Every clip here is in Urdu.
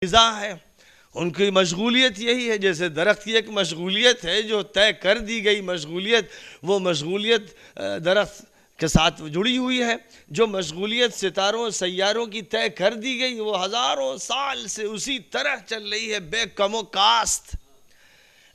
غذا ہے، ان کی مشغولیت یہی ہے. جیسے درخت کی ایک مشغولیت ہے جو طے کر دی گئی مشغولیت، وہ مشغولیت درخت کے ساتھ جڑی ہوئی ہے. جو مشغولیت ستاروں سیاروں کی طے کر دی گئی وہ ہزاروں سال سے اسی طرح چل رہی ہے بے کم و کاست.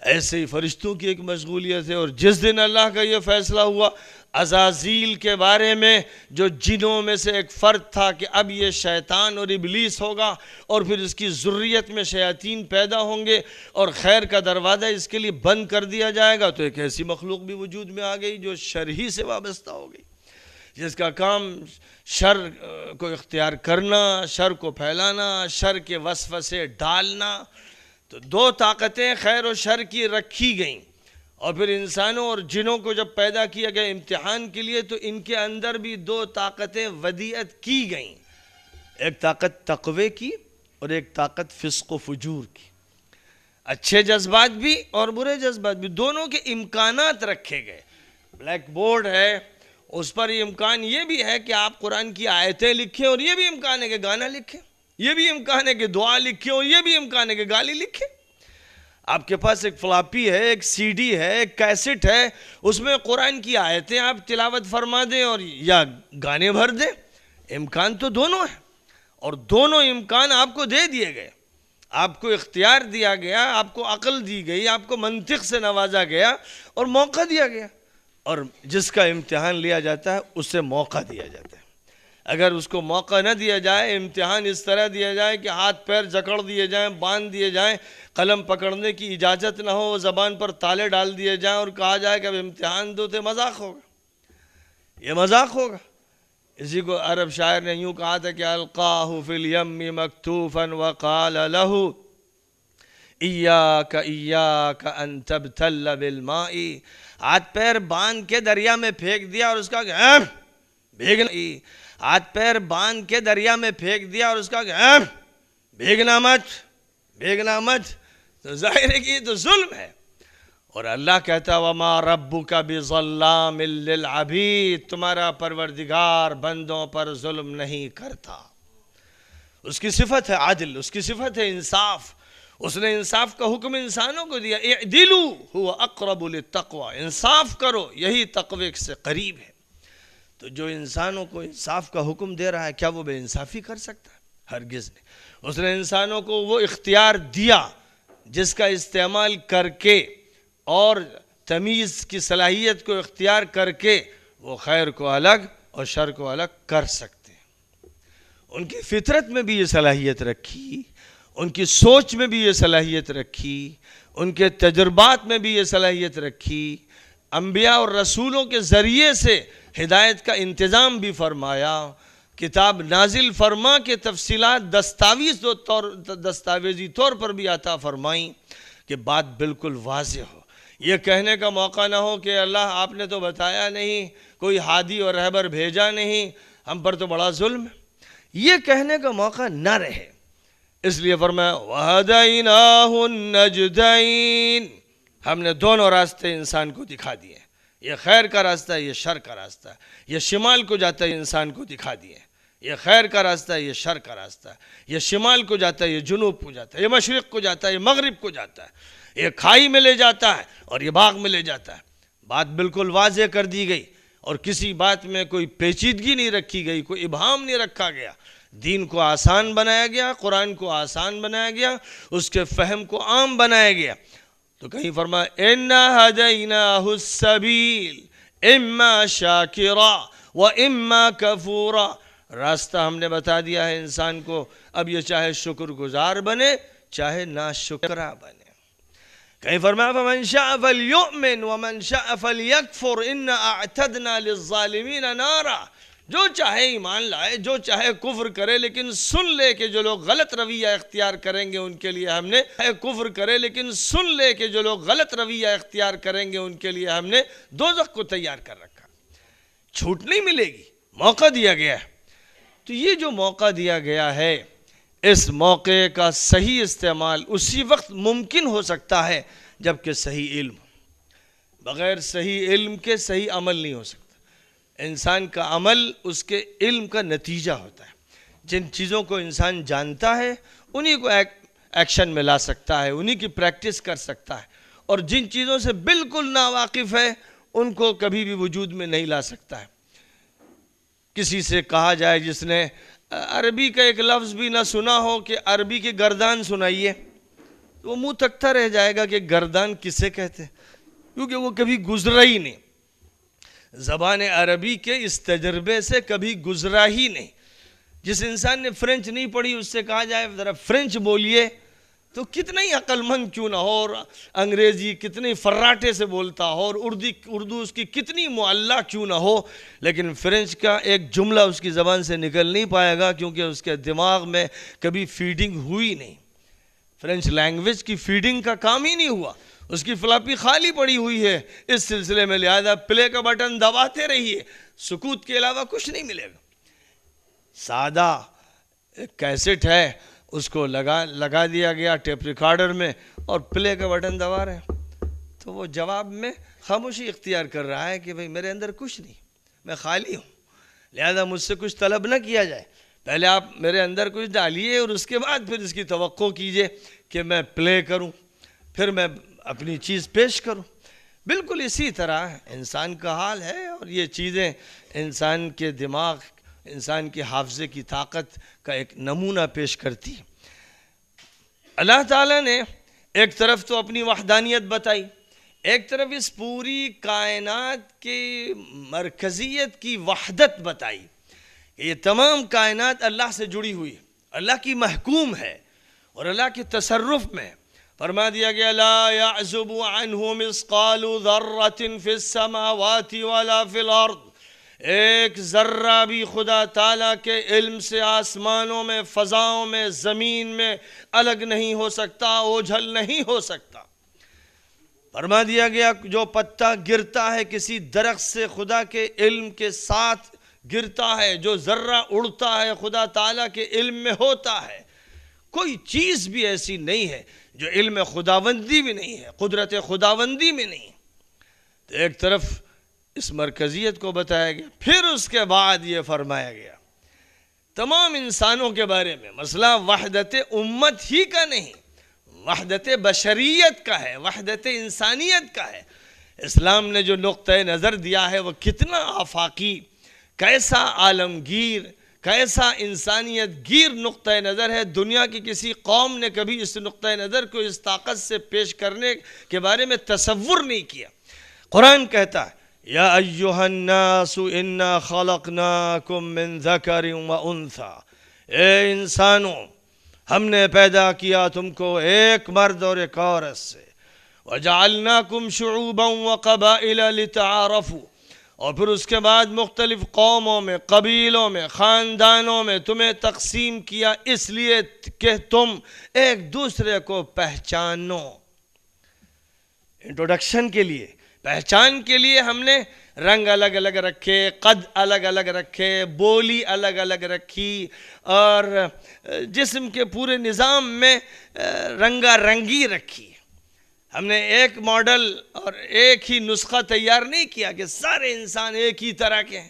ایسے ہی فرشتوں کی ایک مشغولیت ہے. اور جس دن اللہ کا یہ فیصلہ ہوا عزازیل کے بارے میں، جو جنوں میں سے ایک فرد تھا کہ اب یہ شیطان اور ابلیس ہوگا اور پھر اس کی ذریت میں شیاطین پیدا ہوں گے اور خیر کا دروازہ اس کے لیے بند کر دیا جائے گا، تو ایک ایسی مخلوق بھی وجود میں آ گئی جو شر ہی سے وابستہ ہو گئی، جس کا کام شر کو اختیار کرنا، شر کو پھیلانا، شر کے وسوسے ڈالنا. تو دو طاقتیں خیر و شر کی رکھی گئیں. اور پھر انسانوں اور جنوں کو جب پیدا کیا گیا امتحان کے لیے تو ان کے اندر بھی دو طاقتیں ودیعت کی گئیں. ایک طاقت تقوی کی اور ایک طاقت فسق و فجور کی. اچھے جذبات بھی اور برے جذبات بھی، دونوں کے امکانات رکھے گئے. بلیک بورڈ ہے، اس پر امکان یہ بھی ہے کہ آپ قرآن کی آیتیں لکھیں، اور یہ بھی امکان ہے کہ گانا لکھیں، یہ بھی امکان ہے کہ دعا لکھیں، اور یہ بھی امکان ہے کہ گالی لکھیں. آپ کے پاس ایک فلاپی ہے، ایک سی ڈی ہے، ایک کیسٹ ہے، اس میں قرآن کی آیتیں آپ تلاوت فرما دیں اور یا گانے بھر دیں. امکان تو دونوں ہیں، اور دونوں امکان آپ کو دے دیے گئے. آپ کو اختیار دیا گیا، آپ کو عقل دی گئی، آپ کو منطق سے نوازا گیا اور موقع دیا گیا. اور جس کا امتحان لیا جاتا ہے اسے موقع دیا جاتا ہے. اگر اس کو موقع نہ دیا جائے، امتحان اس طرح دیا جائے کہ ہاتھ پیر جکڑ دیے جائیں، باندھ دیے جائیں، قلم پکڑنے کی اجازت نہ ہو، زبان پر تالے ڈال دیے جائیں اور کہا جائے کہ اب امتحان دو، تو مذاق ہوگا، یہ مذاق ہوگا. اسی کو عرب شاعر نے یوں کہا تھا کہ القاہ فی الیم مکتوفا وقال له ایاک ایاک ان تبتل بالماء. ہاتھ پیر باندھ کے دریا میں پھینک دیا اور اس کا بھیگنا، ہاتھ پیر باندھ کے دریا میں پھینک دیا اور اس کا بھیگنا مت، بھیگنا مت. تو ظاہر ہے کہ یہ تو ظلم ہے. اور اللہ کہتا وما ربک بظلام للعبید، تمہارا پروردگار بندوں پر ظلم نہیں کرتا. اس کی صفت ہے عدل، اس کی صفت ہے انصاف. اس نے انصاف کا حکم انسانوں کو دیا، اعدلوا هو اقرب للتقوی، انصاف کرو، یہی تقوی سے قریب ہے. تو جو انسانوں کو انصاف کا حکم دے رہا ہے، کیا وہ بے انصافی کر سکتا ہے؟ ہرگز نہیں. اس نے انسانوں کو وہ اختیار دیا جس کا استعمال کر کے اور تمیز کی صلاحیت کو اختیار کر کے وہ خیر کو الگ اور شر کو الگ کر سکتے ہیں. ان کی فطرت میں بھی یہ صلاحیت رکھی، ان کی سوچ میں بھی یہ صلاحیت رکھی، ان کے تجربات میں بھی یہ صلاحیت رکھی. انبیاء اور رسولوں کے ذریعے سے ہدایت کا انتظام بھی فرمایا، کتاب نازل فرما کے تفصیلات دستاویزی طور پر بھی عطا فرمائیں کہ بات بالکل واضح ہو. یہ کہنے کا موقع نہ ہو کہ اللہ آپ نے تو بتایا نہیں، کوئی ہادی اور رہبر بھیجا نہیں، ہم پر تو بڑا ظلم ہے. یہ کہنے کا موقع نہ رہے، اس لیے فرمایا وَهَدَيْنَاهُ النَّجْدَيْنِ، ہم نے دونوں راستے انسان کو دکھا دیے. یہ خیر کا راستہ ہے، یہ شر کا راستہ ہے. یہ شمال کو جاتا ہے، انسان کو دکھا دیے. یہ خیر کا راستہ ہے، یہ شر کا راستہ ہے. یہ شمال کو جاتا ہے، یہ جنوب کو جاتا ہے. یہ مشرق کو جاتا ہے، یہ مغرب کو جاتا ہے. یہ کھائی میں لے جاتا ہے اور یہ باغ میں لے جاتا ہے. بات بالکل واضح کر دی گئی اور کسی بات میں کوئی پیچیدگی نہیں رکھی گئی، کوئی ابہام نہیں رکھا گیا. دین کو آسان بنایا گیا، قرآن کو آسان بنایا گیا، اس کے فہم کو عام بنایا گیا. تو کہیں فرمایا اِنَّا هَدَيْنَاهُ السَّبِيلِ اِمَّا شَاكِرًا وَإِمَّا كَفُورًا. راستہ ہم نے بتا دیا ہے انسان کو، اب یہ چاہے شکر گزار بنے چاہے ناشکرہ بنے. کہیں فرمایا فَمَنْ شَاءَ فَلْيُؤْمِنْ وَمَنْ شَاءَ فَلْيَكْفُرْ إِنَّا أَعْتَدْنَا لِلظَّالِمِينَ نَارًا. جو چاہے ایمان لائے، جو چاہے کفر کرے، لیکن سن لے کہ جو لوگ غلط رویہ اختیار کریں گے ان کے لیے ہم نے کفر کرے لیکن سن لے کہ جو لوگ غلط رویہ اختیار کریں گے ان کے لیے ہم نے دوزخ کو تیار کر رکھا. چھوٹ نہیں ملے گی، موقع دیا گیا ہے. تو یہ جو موقع دیا گیا ہے، اس موقع کا صحیح استعمال اسی وقت ممکن ہو سکتا ہے جبکہ صحیح علم. بغیر صحیح علم کے صحیح عمل نہیں ہو سکتا. انسان کا عمل اس کے علم کا نتیجہ ہوتا ہے. جن چیزوں کو انسان جانتا ہے انہی کو ایکشن میں لا سکتا ہے، انہی کی پریکٹس کر سکتا ہے، اور جن چیزوں سے بالکل ناواقف ہے ان کو کبھی بھی وجود میں نہیں لا سکتا ہے۔ کسی سے کہا جائے جس نے عربی کا ایک لفظ بھی نہ سنا ہو کہ عربی کی گردان سنائیے، وہ منہ تکتا رہ جائے گا کہ گردان کسے کہتے ہیں، کیونکہ وہ کبھی گزرا ہی نہیں، زبان عربی کے اس تجربے سے کبھی گزرا ہی نہیں۔ جس انسان نے فرینچ نہیں پڑھی اس سے کہا جائے ذرا فرینچ بولیے تو کتنا ہی عقل مند کیوں نہ ہو، اور انگریزی کتنی فراٹے سے بولتا ہو، اور اردو اس کی کتنی معلّہ کیوں نہ ہو، لیکن فرینچ کا ایک جملہ اس کی زبان سے نکل نہیں پائے گا، کیونکہ اس کے دماغ میں کبھی فیڈنگ ہوئی نہیں، فرینچ لینگویج کی فیڈنگ کا کام ہی نہیں ہوا، اس کی فلاپی خالی پڑی ہوئی ہے۔ اس سلسلے میں لہذا پلے کا بٹن دباتے رہیے، سکوت کے علاوہ کچھ نہیں ملے گا۔ سادہ ایک کیسٹ ہے، اس کو لگا دیا گیا ٹیپ ریکارڈر میں، اور پلے کا بٹن دبا رہے ہیں، تو وہ جواب میں خاموشی اختیار کر رہا ہے کہ بھئی میرے اندر کچھ نہیں، میں خالی ہوں، لہذا مجھ سے کچھ طلب نہ کیا جائے، پہلے آپ میرے اندر کچھ ڈالیے اور اس کے بعد پھر اس کی توقع کیجئے کہ میں پلے کروں، پھر میں اپنی چیز پیش کروں۔ بالکل اسی طرح انسان کا حال ہے، اور یہ چیزیں انسان کے دماغ، انسان کے حافظے کی طاقت کا ایک نمونہ پیش کرتی ہے۔ اللہ تعالیٰ نے ایک طرف تو اپنی وحدانیت بتائی، ایک طرف اس پوری کائنات کی مرکزیت کی وحدت بتائی کہ یہ تمام کائنات اللہ سے جڑی ہوئی، اللہ کی محکوم ہے اور اللہ کے تصرف میں۔ فرما دیا گیا لا يعزب عنہ مثقال ذرۃ فی السماوات ولا فی الارض، ایک ذرہ بھی خدا تعالیٰ کے علم سے آسمانوں میں، فضاؤں میں، زمین میں الگ نہیں ہو سکتا، اوجھل نہیں ہو سکتا۔ فرما دیا گیا جو پتا گرتا ہے کسی درخت سے خدا کے علم کے ساتھ گرتا ہے، جو ذرہ اڑتا ہے خدا تعالیٰ کے علم میں ہوتا ہے۔ کوئی چیز بھی ایسی نہیں ہے جو علم خداوندی بھی نہیں ہے، قدرت خداوندی میں نہیں۔ تو ایک طرف اس مرکزیت کو بتایا گیا، پھر اس کے بعد یہ فرمایا گیا تمام انسانوں کے بارے میں، مسئلہ وحدت امت ہی کا نہیں، وحدت بشریت کا ہے، وحدت انسانیت کا ہے۔ اسلام نے جو نقطۂ نظر دیا ہے وہ کتنا آفاقی، کیسا عالمگیر، کیسا انسانیت گیر نقطۂ نظر ہے۔ دنیا کی کسی قوم نے کبھی اس نقطۂ نظر کو اس طاقت سے پیش کرنے کے بارے میں تصور نہیں کیا۔ قرآن کہتا ہے یا ایہا الناس انا خلقناکم من ذکر و انثی، اے انسانوں ہم نے پیدا کیا تم کو ایک مرد اور ایک عورت سے، وجعلناکم شعوبا وقبائل لتعارفوا، اور پھر اس کے بعد مختلف قوموں میں، قبیلوں میں، خاندانوں میں تمہیں تقسیم کیا اس لیے کہ تم ایک دوسرے کو پہچانو۔ انٹروڈکشن کے لیے، پہچان کے لیے ہم نے رنگ الگ الگ رکھے، قد الگ الگ رکھے، بولی الگ الگ رکھی، اور جسم کے پورے نظام میں رنگا رنگی رکھی۔ ہم نے ایک ماڈل اور ایک ہی نسخہ تیار نہیں کیا کہ سارے انسان ایک ہی طرح کے ہیں،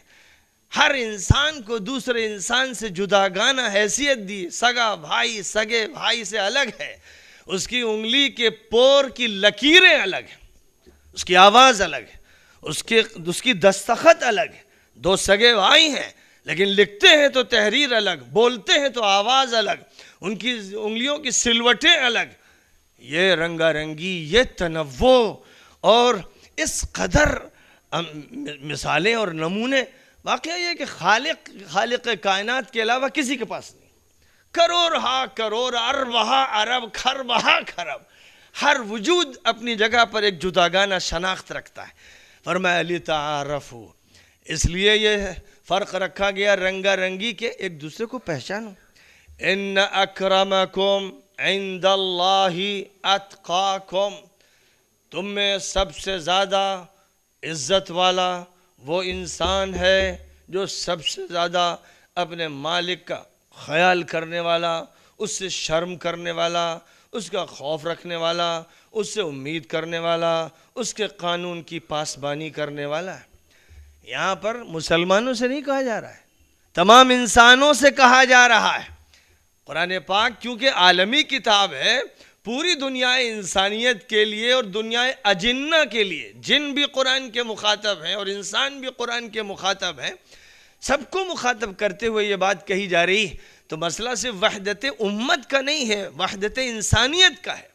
ہر انسان کو دوسرے انسان سے جداگانہ حیثیت دی۔ سگا بھائی سگے بھائی سے الگ ہے، اس کی انگلی کے پور کی لکیریں الگ ہیں، اس کی آواز الگ ہے، اس کی دستخط الگ ہے۔ دو سگے بھائی ہیں لیکن لکھتے ہیں تو تحریر الگ، بولتے ہیں تو آواز الگ، ان کی انگلیوں کی سلوٹیں الگ۔ یہ رنگا رنگی، یہ تنوع، اور اس قدر مثالیں اور نمونے، واقعہ یہ کہ خالق کائنات کے علاوہ کسی کے پاس نہیں۔ کروڑ ہا کروڑ، ارب ہا ارب، خرب ہا خرب، ہر وجود اپنی جگہ پر ایک جداگانہ شناخت رکھتا ہے۔ فرمایا لتعارفوا، اس لیے یہ فرق رکھا گیا رنگا رنگی کے، ایک دوسرے کو پہچانو۔ ان اکرمکم عند اللہ اتقاکم، تم میں سب سے زیادہ عزت والا وہ انسان ہے جو سب سے زیادہ اپنے مالک کا خیال کرنے والا، اس سے شرم کرنے والا، اس کا خوف رکھنے والا، اس سے امید کرنے والا، اس کے قانون کی پاسبانی کرنے والا ہے۔ یہاں پر مسلمانوں سے نہیں کہا جا رہا ہے، تمام انسانوں سے کہا جا رہا ہے۔ قرآن پاک کیونکہ عالمی کتاب ہے، پوری دنیا انسانیت کے لیے اور دنیا اجنہ کے لیے، جن بھی قرآن کے مخاطب ہیں اور انسان بھی قرآن کے مخاطب ہیں، سب کو مخاطب کرتے ہوئے یہ بات کہی جا رہی ہے۔ تو مسئلہ صرف وحدت امت کا نہیں ہے، وحدت انسانیت کا ہے۔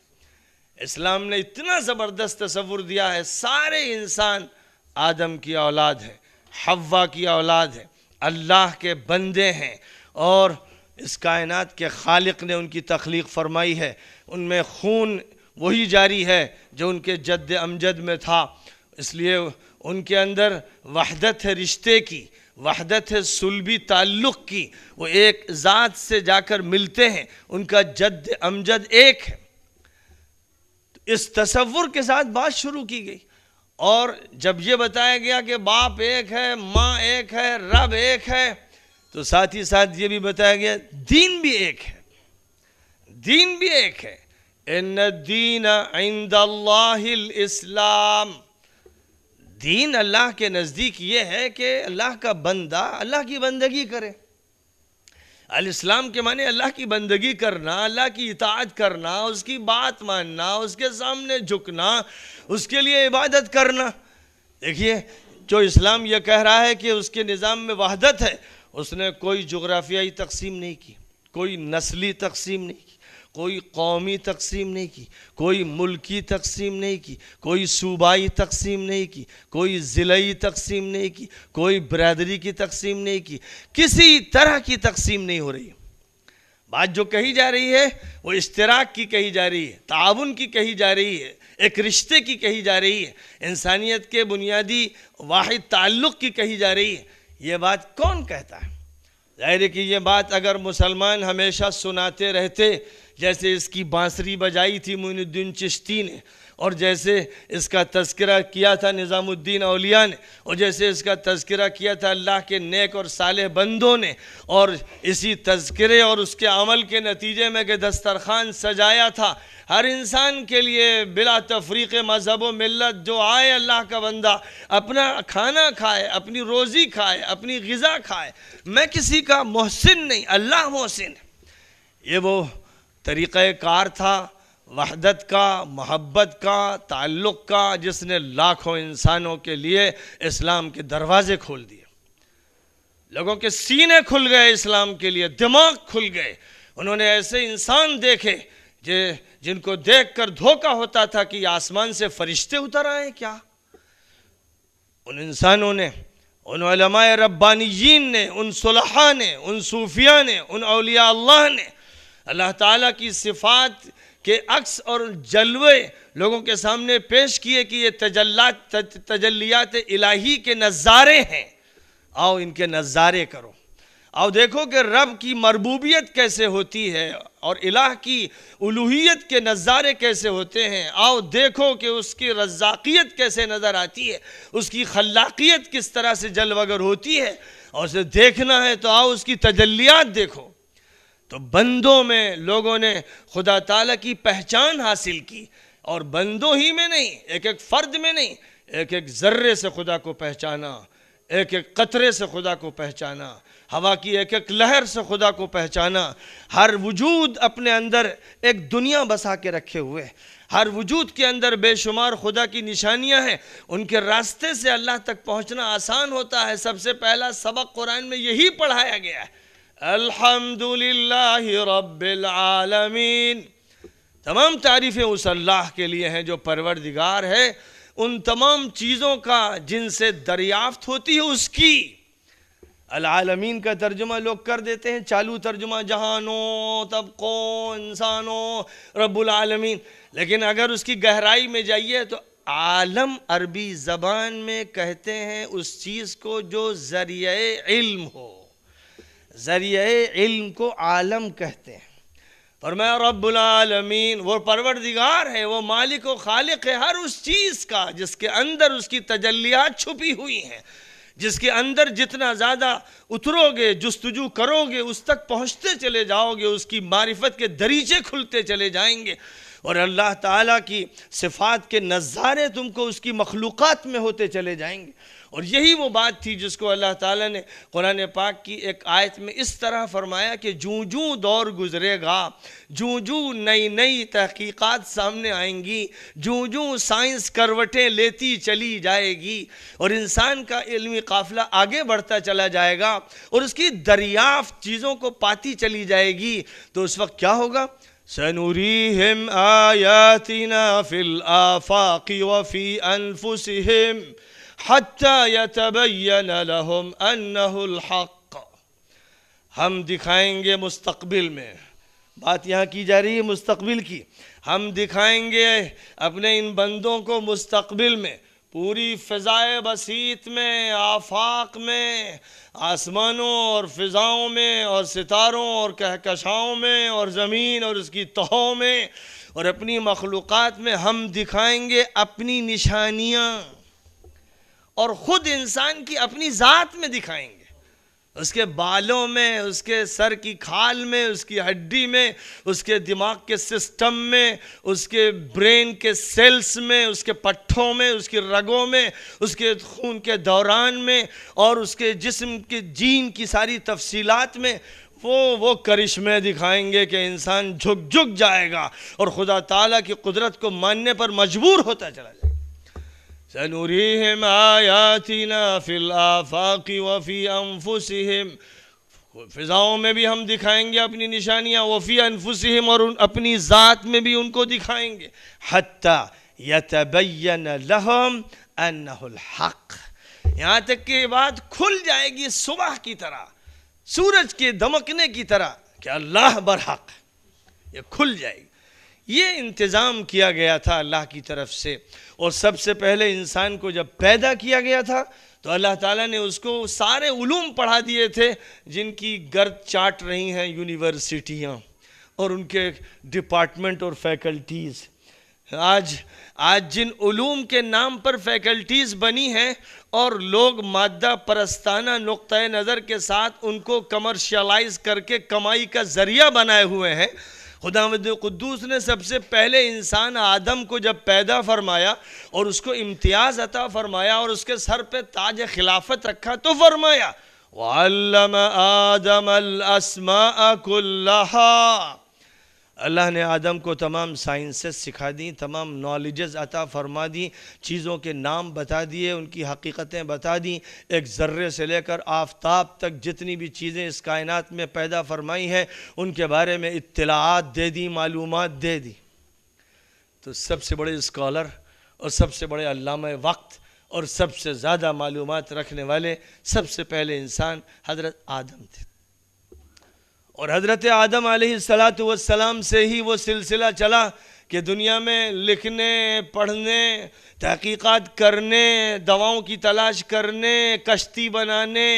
اسلام نے اتنا زبردست تصور دیا ہے، سارے انسان آدم کی اولاد ہیں، حوا کی اولاد ہیں، اللہ کے بندے ہیں، اور اس کائنات کے خالق نے ان کی تخلیق فرمائی ہے۔ ان میں خون وہی جاری ہے جو ان کے جد امجد میں تھا، اس لیے ان کے اندر وحدت ہے رشتے کی، وحدت ہے صلبی تعلق کی، وہ ایک ذات سے جا کر ملتے ہیں، ان کا جد امجد ایک ہے۔ اس تصور کے ساتھ بات شروع کی گئی، اور جب یہ بتایا گیا کہ باپ ایک ہے، ماں ایک ہے، رب ایک ہے، تو ساتھ ہی ساتھ یہ بھی بتایا گیا دین بھی ایک ہے، دین بھی ایک ہے۔ ان الدین عند اللہ الاسلام، دین اللہ کے نزدیک یہ ہے کہ اللہ کا بندہ اللہ کی بندگی کرے۔ الاسلام کے معنی اللہ کی بندگی کرنا، اللہ کی اطاعت کرنا، اس کی بات ماننا، اس کے سامنے جھکنا، اس کے لیے عبادت کرنا۔ دیکھیے، جو اسلام یہ کہہ رہا ہے کہ اس کے نظام میں وحدت ہے، اس نے کوئی جغرافیائی تقسیم نہیں کی، کوئی نسلی تقسیم نہیں کی، کوئی قومی تقسیم نہیں کی، کوئی ملکی تقسیم نہیں کی، کوئی صوبائی تقسیم نہیں کی، کوئی ضلعی تقسیم نہیں کی، کوئی برادری کی تقسیم نہیں کی، کسی طرح کی تقسیم نہیں ہو رہی۔ بات جو کہی جا رہی ہے وہ اشتراک کی کہی جا رہی ہے، تعاون کی کہی جا رہی ہے، ایک رشتے کی کہی جا رہی ہے، انسانیت کے بنیادی واحد تعلق کی کہی جا رہی ہے۔ یہ بات کون کہتا ہے؟ ظاہر ہے کہ یہ بات اگر مسلمان ہمیشہ سناتے رہتے، جیسے اس کی بانسری بجائی تھی معین الدین چشتی نے، اور جیسے اس کا تذکرہ کیا تھا نظام الدین اولیاء نے، اور جیسے اس کا تذکرہ کیا تھا اللہ کے نیک اور صالح بندوں نے، اور اسی تذکرے اور اس کے عمل کے نتیجے میں کہ دسترخوان سجایا تھا ہر انسان کے لیے بلا تفریق مذہب و ملت، جو آئے اللہ کا بندہ اپنا کھانا کھائے، اپنی روزی کھائے، اپنی غذا کھائے، میں کسی کا محسن نہیں، اللہ محسن ہے۔ یہ وہ طریقہ کار تھا وحدت کا، محبت کا، تعلق کا، جس نے لاکھوں انسانوں کے لیے اسلام کے دروازے کھول دیے۔ لوگوں کے سینے کھل گئے اسلام کے لیے، دماغ کھل گئے۔ انہوں نے ایسے انسان دیکھے جن کو دیکھ کر دھوکہ ہوتا تھا کہ یہ آسمان سے فرشتے اتر آئے کیا۔ ان انسانوں نے، ان علماء ربانیین نے، ان صلحاء نے، ان صوفیاء نے، ان اولیاء اللہ نے اللہ تعالیٰ کی صفات کے عکس اور جلوے لوگوں کے سامنے پیش کیے کہ یہ تجلیات الہی کے نظارے ہیں، آؤ ان کے نظارے کرو، آؤ دیکھو کہ رب کی مربوبیت کیسے ہوتی ہے اور الہ کی الوہیت کے نظارے کیسے ہوتے ہیں، آؤ دیکھو کہ اس کی رزاقیت کیسے نظر آتی ہے، اس کی خلاقیت کس طرح سے جلوگر ہوتی ہے، اور اسے دیکھنا ہے تو آؤ اس کی تجلیات دیکھو۔ تو بندوں میں لوگوں نے خدا تعالیٰ کی پہچان حاصل کی، اور بندوں ہی میں نہیں، ایک ایک فرد میں نہیں، ایک ایک ذرے سے خدا کو پہچانا، ایک ایک قطرے سے خدا کو پہچانا، ہوا کی ایک ایک لہر سے خدا کو پہچانا۔ ہر وجود اپنے اندر ایک دنیا بسا کے رکھے ہوئے، ہر وجود کے اندر بے شمار خدا کی نشانیاں ہیں، ان کے راستے سے اللہ تک پہنچنا آسان ہوتا ہے۔ سب سے پہلا سبق قرآن میں یہی پڑھایا گیا ہے، الحمدللہ رب العالمین۔ تمام تعریفیں اس اللہ کے لیے ہیں جو پروردگار ہے، ان تمام چیزوں کا جن سے دریافت ہوتی ہے اس کی۔ العالمین کا ترجمہ لوگ کر دیتے ہیں چالو ترجمہ، جہانوں، طبقوں، انسانوں، رب العالمین، لیکن اگر اس کی گہرائی میں جائیے تو عالم عربی زبان میں کہتے ہیں اس چیز کو جو ذریعہ علم ہو، ذریعہ علم کو عالم کہتے ہیں۔ فرمایا رب العالمین، وہ پروردگار ہے، وہ مالک و خالق ہے ہر اس چیز کا جس کے اندر اس کی تجلیات چھپی ہوئی ہیں، جس کے اندر جتنا زیادہ اترو گے، جستجو کرو گے، اس تک پہنچتے چلے جاؤ گے، اس کی معرفت کے دریچے کھلتے چلے جائیں گے، اور اللہ تعالیٰ کی صفات کے نظارے تم کو اس کی مخلوقات میں ہوتے چلے جائیں گے۔ اور یہی وہ بات تھی جس کو اللہ تعالیٰ نے قرآن پاک کی ایک آیت میں اس طرح فرمایا کہ جوں جوں دور گزرے گا، جوں جوں نئی نئی تحقیقات سامنے آئیں گی، جوں جوں سائنس کروٹیں لیتی چلی جائے گی اور انسان کا علمی قافلہ آگے بڑھتا چلا جائے گا اور اس کی دریافت چیزوں کو پاتی چلی جائے گی، تو اس وقت کیا ہوگا؟ سَنُرِيهِمْ آيَاتِنَا فِي الْآفَاقِ وَفِي أَنفُسِهِمْ حَتَّى يَتَبَيَّنَ لَهُمْ أَنَّهُ الْحَقِّ۔ ہم دکھائیں گے مستقبل میں، بات یہاں کی جا رہی ہے مستقبل کی، ہم دکھائیں گے اپنے ان بندوں کو مستقبل میں، پوری فضائے بسیط میں، آفاق میں، آسمانوں اور فضاؤں میں اور ستاروں اور کہکشاؤں میں اور زمین اور اس کی تہوں میں اور اپنی مخلوقات میں ہم دکھائیں گے اپنی نشانیاں، اور خود انسان کی اپنی ذات میں دکھائیں گے، اس کے بالوں میں، اس کے سر کی کھال میں، اس کی ہڈی میں، اس کے دماغ کے سسٹم میں، اس کے برین کے سیلز میں، اس کے پٹھوں میں، اس کی رگوں میں، اس کے خون کے دوران میں اور اس کے جسم کے جین کی ساری تفصیلات میں وہ کرشمے دکھائیں گے کہ انسان جھک جائے گا اور خدا تعالیٰ کی قدرت کو ماننے پر مجبور ہوتا چلا جائے گا۔ سَنُرِيهِمْ آيَاتِنَا فِي الْآفَاقِ وَفِي أَنفُسِهِمْ، فضاؤں میں بھی ہم دکھائیں گے اپنی نشانیاں، وَفِي أَنفُسِهِمْ، اور اپنی ذات میں بھی ان کو دکھائیں گے، حَتَّى يَتَبَيَّنَ لَهُمْ أَنَّهُ الْحَقِّ، یہاں تک کہ یہ بات کھل جائے گی صبح کی طرح، سورج کے دمکنے کی طرح کہ اللہ برحق، یہ کھل جائے گی۔ یہ انتظام کیا گیا تھا اللہ کی طرف سے، اور سب سے پہلے انسان کو جب پیدا کیا گیا تھا تو اللہ تعالیٰ نے اس کو سارے علوم پڑھا دیے تھے جن کی گرد چاٹ رہی ہیں یونیورسٹیاں اور ان کے ڈپارٹمنٹ اور فیکلٹیز۔ آج جن علوم کے نام پر فیکلٹیز بنی ہیں اور لوگ مادہ پرستانہ نقطۂ نظر کے ساتھ ان کو کمرشلائز کر کے کمائی کا ذریعہ بنائے ہوئے ہیں، خداوند قدوس نے سب سے پہلے انسان آدم کو جب پیدا فرمایا اور اس کو امتیاز عطا فرمایا اور اس کے سر پہ تاج خلافت رکھا تو فرمایا وَعَلَّمَ آدَمَ الْأَسْمَاءَ كُلَّهَا، اللہ نے آدم کو تمام سائنسز سکھا دیں، تمام نالجز عطا فرما دیں، چیزوں کے نام بتا دیے، ان کی حقیقتیں بتا دیں، ایک ذرے سے لے کر آفتاب تک جتنی بھی چیزیں اس کائنات میں پیدا فرمائی ہیں ان کے بارے میں اطلاعات دے دی، معلومات دے دی۔ تو سب سے بڑے اسکالر اور سب سے بڑے علامہ وقت اور سب سے زیادہ معلومات رکھنے والے سب سے پہلے انسان حضرت آدم تھے، اور حضرت آدم علیہ السلام سے ہی وہ سلسلہ چلا کہ دنیا میں لکھنے، پڑھنے، تحقیقات کرنے، دواؤں کی تلاش کرنے، کشتی بنانے،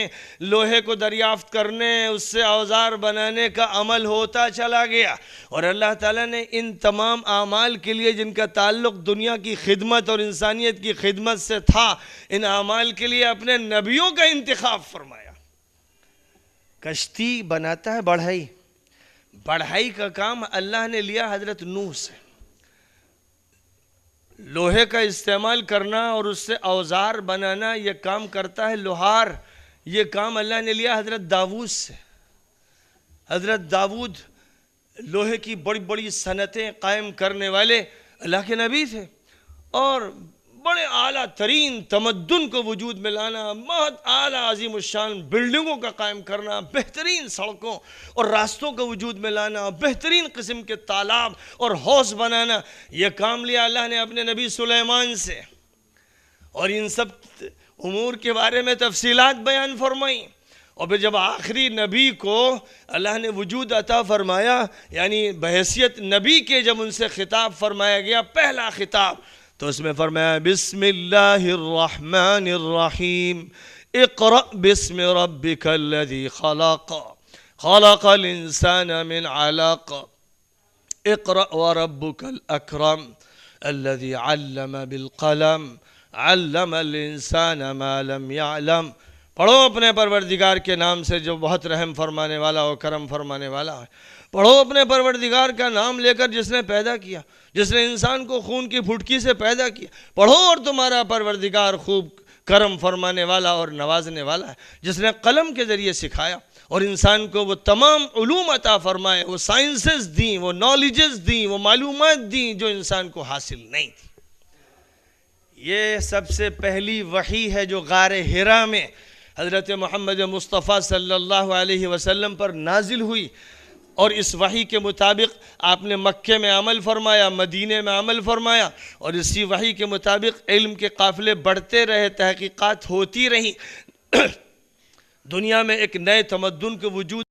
لوہے کو دریافت کرنے، اس سے اوزار بنانے کا عمل ہوتا چلا گیا، اور اللہ تعالیٰ نے ان تمام اعمال کے لیے جن کا تعلق دنیا کی خدمت اور انسانیت کی خدمت سے تھا، ان اعمال کے لیے اپنے نبیوں کا انتخاب فرمایا۔ کشتی بناتا ہے بڑھائی کا کام اللہ نے لیا حضرت نوح سے، لوہے کا استعمال کرنا اور اس سے اوزار بنانا یہ کام کرتا ہے لوہار، یہ کام اللہ نے لیا حضرت داؤد سے۔ حضرت داؤد لوہے کی بڑی بڑی صنعتیں قائم کرنے والے اللہ کے نبی تھے، اور بڑے اعلیٰ ترین تمدن کو وجود میں لانا، بہت اعلیٰ عظیم الشان بلڈنگوں کا قائم کرنا، بہترین سڑکوں اور راستوں کا وجود میں لانا، بہترین قسم کے تالاب اور حوض بنانا، یہ کام لیا اللہ نے اپنے نبی سلیمان سے، اور ان سب امور کے بارے میں تفصیلات بیان فرمائیں۔ اور پھر جب آخری نبی کو اللہ نے وجود عطا فرمایا، یعنی بحیثیت نبی کے جب ان سے خطاب فرمایا گیا، پہلا خطاب تو اس میں فرمایا بسم اللہ الرحمن الرحیم، اقرأ بسم ربک الذی خلق، خلق الانسان من علق، اقرأ وربک الاکرم الذی علم بالقلم، علم الانسان ما لم يعلم۔ پڑھو اپنے پروردگار کے نام سے جو بہت رحم فرمانے والا اور کرم فرمانے والا ہے، پڑھو اپنے پروردگار کا نام لے کر جس نے پیدا کیا، جس نے انسان کو خون کی پھٹکی سے پیدا کیا، پڑھو اور تمہارا پروردگار خوب کرم فرمانے والا اور نوازنے والا ہے، جس نے قلم کے ذریعے سکھایا اور انسان کو وہ تمام علوم عطا فرمائے، وہ سائنسز دیں، وہ نالجز دیں، وہ معلومات دیں جو انسان کو حاصل نہیں تھی۔ یہ سب سے پہلی وحی ہے جو غار حرا میں حضرت محمد مصطفیٰ صلی اللہ علیہ وسلم پر نازل ہوئی، اور اس وحی کے مطابق آپ نے مکے میں عمل فرمایا، مدینے میں عمل فرمایا، اور اسی وحی کے مطابق علم کے قافلے بڑھتے رہے، تحقیقات ہوتی رہیں، دنیا میں ایک نئے تمدن کے وجود